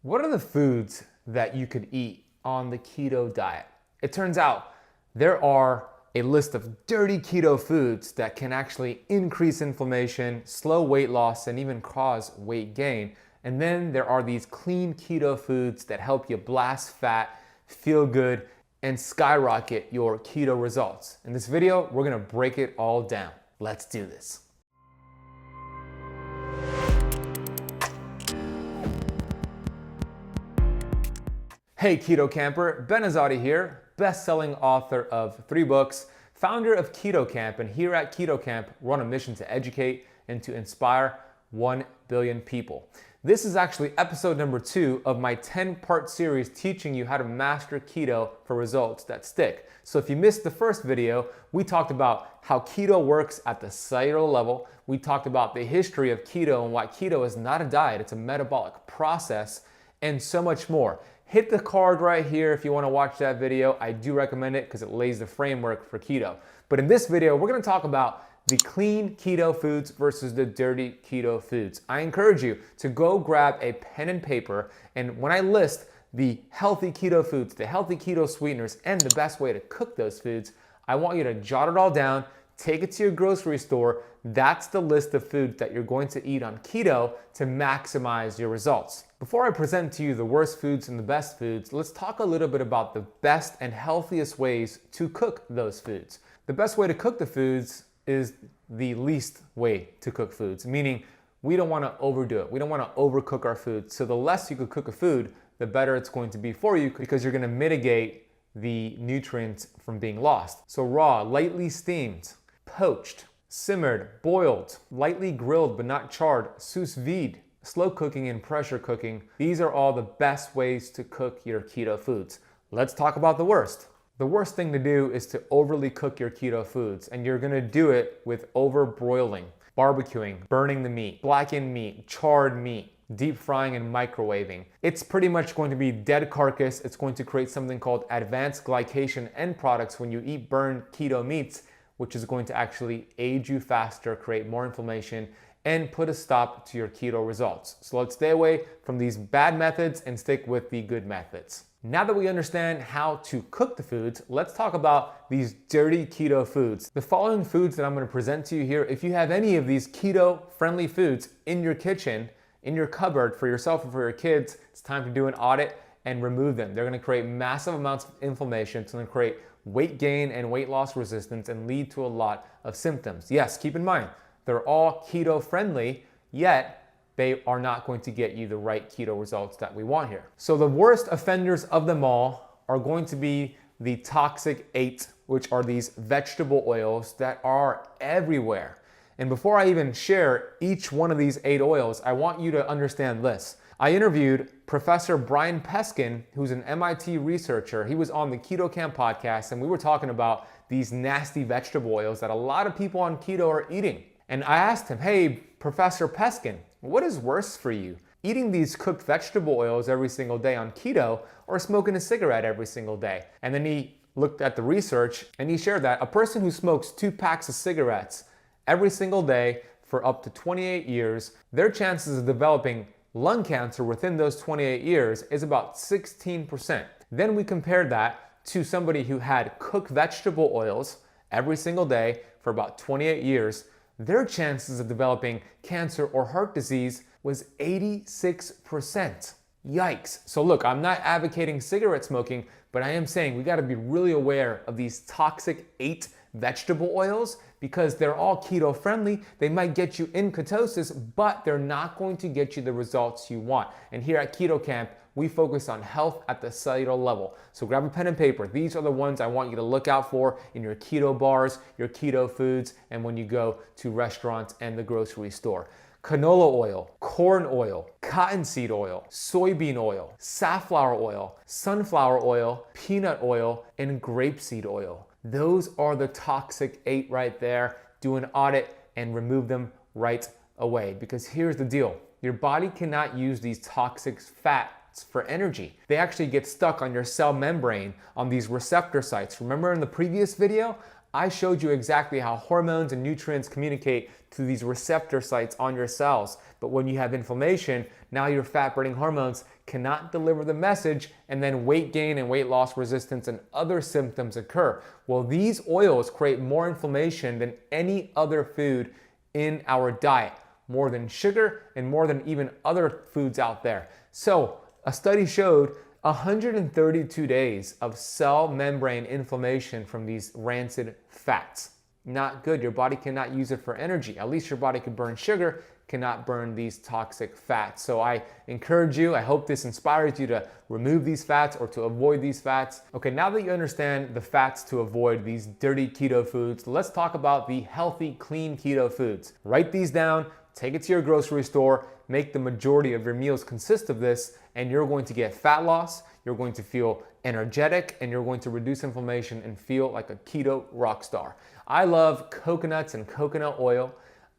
What are the foods that you could eat on the keto diet? It turns out there are a list of dirty keto foods that can actually increase inflammation, slow weight loss, and even cause weight gain. And then there are these clean keto foods that help you blast fat, feel good, and skyrocket your keto results. In this video, we're gonna break it all down. Let's do this. Hey Keto Camper, Ben Azadi here, best-selling author of 3 books, founder of Keto Camp, and here at Keto Camp, we're on a mission to educate and to inspire 1 billion people. This is actually episode number 2 of my 10-part series teaching you how to master keto for results that stick. So if you missed the first video, we talked about how keto works at the cellular level. We talked about the history of keto and why keto is not a diet, it's a metabolic process, and so much more. Hit the card right here if you want to watch that video. I do recommend it because it lays the framework for keto. But in this video, we're going to talk about the clean keto foods versus the dirty keto foods. I encourage you to go grab a pen and paper, and when I list the healthy keto foods, the healthy keto sweeteners, and the best way to cook those foods, I want you to jot it all down, take it to your grocery store. That's the list of foods that you're going to eat on keto to maximize your results. Before I present to you the worst foods and the best foods, let's talk a little bit about the best and healthiest ways to cook those foods. The best way to cook the foods is the least way to cook foods, meaning we don't want to overdo it. We don't want to overcook our food. So the less you could cook a food, the better it's going to be for you because you're going to mitigate the nutrients from being lost. So raw, lightly steamed, poached, simmered, boiled, lightly grilled but not charred, sous vide, slow cooking and pressure cooking. These are all the best ways to cook your keto foods. Let's talk about the worst. The worst thing to do is to overly cook your keto foods, and you're gonna do it with over broiling, barbecuing, burning the meat, blackened meat, charred meat, deep frying and microwaving. It's pretty much going to be dead carcass. It's going to create something called advanced glycation end products when you eat burned keto meats, which is going to actually age you faster, create more inflammation, and put a stop to your keto results. So let's stay away from these bad methods and stick with the good methods. Now that we understand how to cook the foods, let's talk about these dirty keto foods. The following foods that I'm gonna present to you here, if you have any of these keto-friendly foods in your kitchen, in your cupboard for yourself or for your kids, it's time to do an audit and remove them. They're gonna create massive amounts of inflammation. It's gonna create weight gain and weight loss resistance and lead to a lot of symptoms. Yes, keep in mind, they're all keto friendly, yet they are not going to get you the right keto results that we want here. So the worst offenders of them all are going to be the toxic 8, which are these vegetable oils that are everywhere. And before I even share each one of these 8 oils, I want you to understand this. I interviewed Professor Brian Peskin, who's an MIT researcher. He was on the Keto Camp podcast, and we were talking about these nasty vegetable oils that a lot of people on keto are eating. And I asked him, hey, Professor Peskin, what is worse for you? Eating these cooked vegetable oils every single day on keto or smoking a cigarette every single day? And then he looked at the research and he shared that a person who smokes 2 packs of cigarettes every single day for up to 28 years, their chances of developing lung cancer within those 28 years is about 16%. Then we compared that to somebody who had cooked vegetable oils every single day for about 28 years. Their chances of developing cancer or heart disease was 86%. Yikes. So look, I'm not advocating cigarette smoking, but I am saying we gotta be really aware of these toxic 8 vegetable oils because they're all keto friendly. They might get you in ketosis, but they're not going to get you the results you want. And here at Keto Camp, we focus on health at the cellular level. So grab a pen and paper. These are the ones I want you to look out for in your keto bars, your keto foods, and when you go to restaurants and the grocery store. Canola oil, corn oil, cottonseed oil, soybean oil, safflower oil, sunflower oil, peanut oil, and grapeseed oil. Those are the toxic 8 right there. Do an audit and remove them right away because here's the deal. Your body cannot use these toxic fats for energy. They actually get stuck on your cell membrane on these receptor sites. Remember in the previous video, I showed you exactly how hormones and nutrients communicate to these receptor sites on your cells. But when you have inflammation, now your fat-burning hormones cannot deliver the message, and then weight gain and weight loss resistance and other symptoms occur. Well, these oils create more inflammation than any other food in our diet, more than sugar and more than even other foods out there. So a study showed 132 days of cell membrane inflammation from these rancid fats. Not good. Your body cannot use it for energy. At least your body could burn sugar, cannot burn these toxic fats. So I encourage you, I hope this inspires you to remove these fats or to avoid these fats. Okay, now that you understand the fats to avoid these dirty keto foods, let's talk about the healthy, clean keto foods. Write these down, take it to your grocery store, make the majority of your meals consist of this, and you're going to get fat loss, you're going to feel energetic, and you're going to reduce inflammation and feel like a keto rock star. I love coconuts and coconut oil,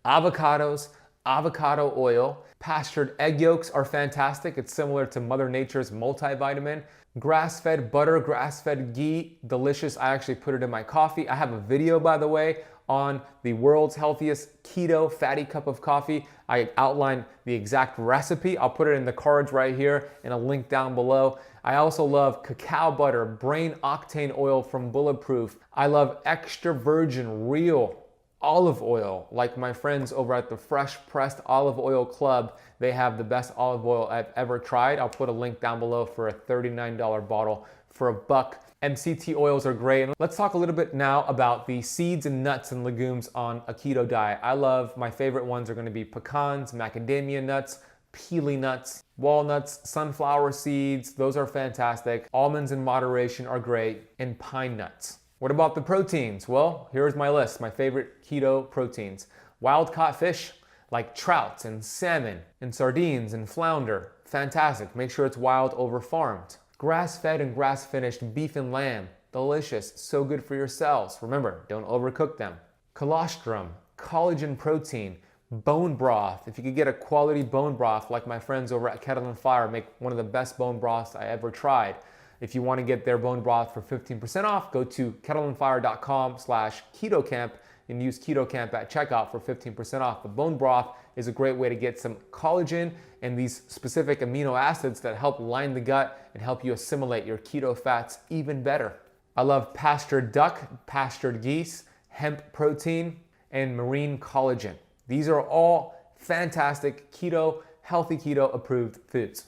avocados, avocado oil. Pastured egg yolks are fantastic. It's similar to Mother Nature's multivitamin. Grass-fed butter, grass-fed ghee, delicious. I actually put it in my coffee. I have a video, by the way, on the world's healthiest keto fatty cup of coffee. I outline the exact recipe. I'll put it in the cards right here and a link down below. I also love cacao butter, brain octane oil from Bulletproof. I love extra virgin real olive oil, like my friends over at the Fresh Pressed Olive Oil Club. They have the best olive oil I've ever tried. I'll put a link down below for a $39 bottle for $1. MCT oils are great. And let's talk a little bit now about the seeds and nuts and legumes on a keto diet. I love, my favorite ones are going to be pecans, macadamia nuts, pili nuts, walnuts, sunflower seeds. Those are fantastic. Almonds in moderation are great, and pine nuts. What about the proteins? Well, here's my list, my favorite keto proteins. Wild caught fish, like trout and salmon and sardines and flounder. Fantastic. Make sure it's wild over farmed. Grass-fed and grass-finished beef and lamb. Delicious. So good for your cells. Remember, don't overcook them. Colostrum, collagen protein, bone broth. If you could get a quality bone broth like my friends over at Kettle and Fire make one of the best bone broths I ever tried. If you want to get their bone broth for 15% off, go to kettleandfire.com/ketocamp and use ketocamp at checkout for 15% off. The bone broth is a great way to get some collagen and these specific amino acids that help line the gut and help you assimilate your keto fats even better. I love pastured duck, pastured geese, hemp protein, and marine collagen. These are all fantastic keto, healthy keto approved foods.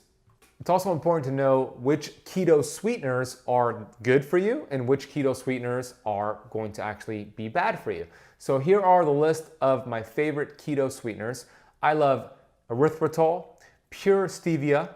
It's also important to know which keto sweeteners are good for you and which keto sweeteners are going to actually be bad for you. So here are the list of my favorite keto sweeteners. I love erythritol, pure stevia,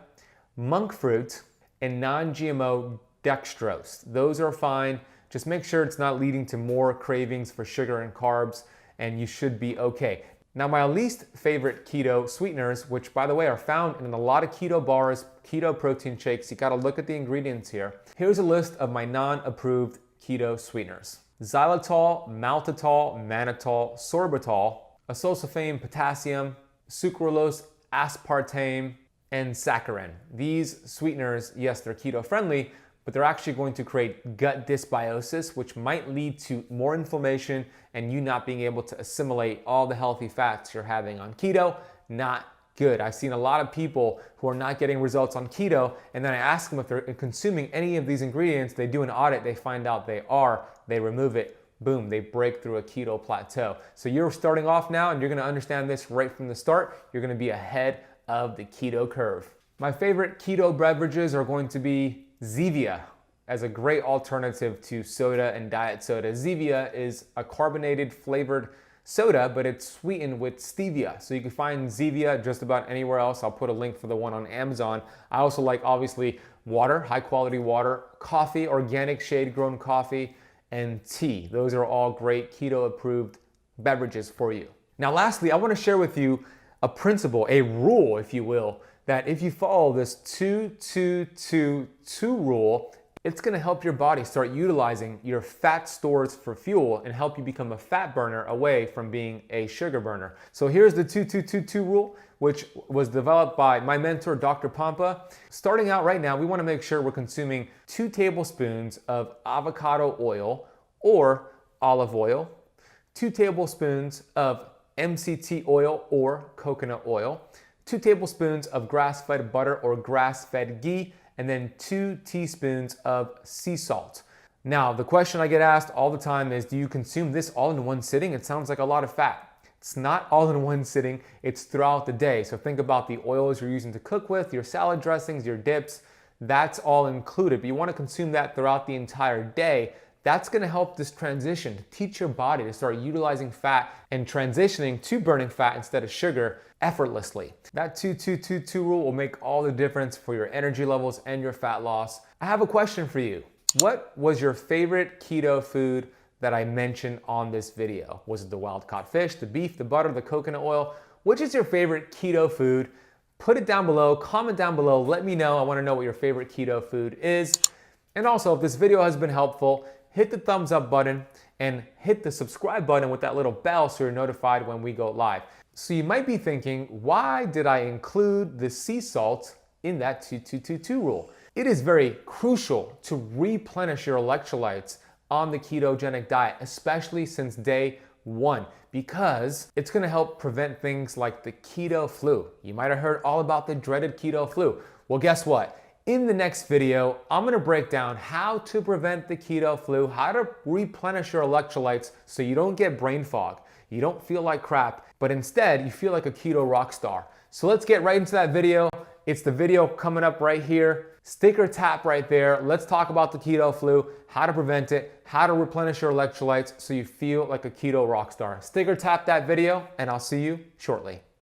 monk fruit, and non-GMO dextrose. Those are fine. Just make sure it's not leading to more cravings for sugar and carbs, and you should be okay. Now, my least favorite keto sweeteners, which by the way are found in a lot of keto bars, keto protein shakes, you gotta look at the ingredients here. Here's a list of my non-approved keto sweeteners. Xylitol, maltitol, mannitol, sorbitol, isosulfame potassium, sucralose, aspartame, and saccharin. These sweeteners, yes, they're keto friendly, but they're actually going to create gut dysbiosis, which might lead to more inflammation and you not being able to assimilate all the healthy fats you're having on keto. Not good. I've seen a lot of people who are not getting results on keto, and then I ask them if they're consuming any of these ingredients. They do an audit, they find out they are, they remove it, boom, they break through a keto plateau. So you're starting off now and you're gonna understand this right from the start. You're gonna be ahead of the keto curve. My favorite keto beverages are going to be Zevia as a great alternative to soda and diet soda. Zevia is a carbonated flavored soda, but it's sweetened with stevia. So you can find Zevia just about anywhere else. I'll put a link for the one on Amazon. I also like, obviously, water, high quality water, coffee, organic shade grown coffee, and tea.Ose are all great keto approved beverages for you. Now, lastly, I want to share with you a principle, a rule, if you will, that if you follow this 2-2-2-2 rule, it's going to help your body start utilizing your fat stores for fuel and help you become a fat burner away from being a sugar burner. So here's the 2-2-2-2 rule, which was developed by my mentor, Dr. Pompa. Starting out right now, we want to make sure we're consuming 2 tablespoons of avocado oil or olive oil, 2 tablespoons of MCT oil or coconut oil, 2 tablespoons of grass-fed butter or grass-fed ghee, and then 2 teaspoons of sea salt. Now, the question I get asked all the time is, do you consume this all in one sitting? It sounds like a lot of fat. It's not all in one sitting, it's throughout the day. So think about the oils you're using to cook with, your salad dressings, your dips, that's all included. But you want to consume that throughout the entire day. That's going to help this transition, to teach your body to start utilizing fat and transitioning to burning fat instead of sugar effortlessly. That 2-2-2-2 rule will make all the difference for your energy levels and your fat loss. I have a question for you. What was your favorite keto food that I mentioned on this video? Was it the wild caught fish, the beef, the butter, the coconut oil? Which is your favorite keto food? Put it down below, comment down below, let me know. I want to know what your favorite keto food is. And also, if this video has been helpful, hit the thumbs up button and hit the subscribe button with that little bell so you're notified when we go live. So you might be thinking, why did I include the sea salt in that 2-2-2-2 rule? It is very crucial to replenish your electrolytes on the ketogenic diet, especially since day 1, because it's going to help prevent things like the keto flu. You might have heard all about the dreaded keto flu. Well, guess what? In the next video, I'm going to break down how to prevent the keto flu, how to replenish your electrolytes so you don't get brain fog, you don't feel like crap, but instead you feel like a keto rock star. So let's get right into that video. It's the video coming up right here. Stick or tap right there. Let's talk about the keto flu, how to prevent it, how to replenish your electrolytes so you feel like a keto rock star. Stick or tap that video, and I'll see you shortly.